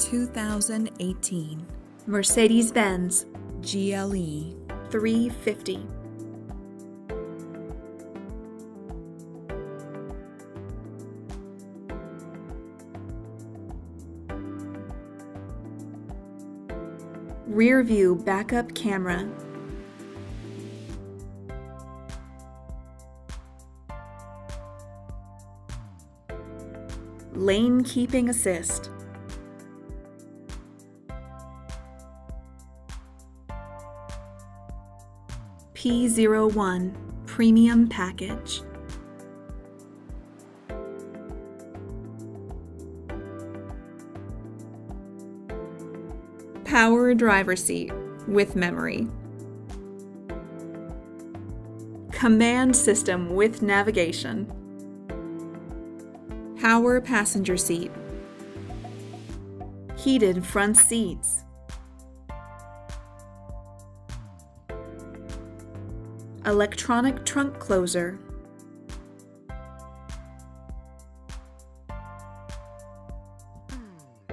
2018 Mercedes-Benz GLE. 350. Rear view backup camera. Lane keeping assist. P01 Premium Package. Power driver seat with memory. Command system with navigation. Power passenger seat. Heated front seats. Electronic trunk closer.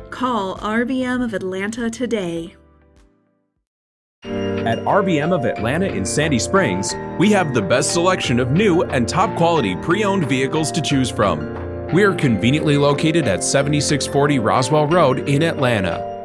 Call RBM of Atlanta today. At RBM of Atlanta in Sandy Springs, we have the best selection of new and top quality pre-owned vehicles to choose from. We are conveniently located at 7640 Roswell Road in Atlanta.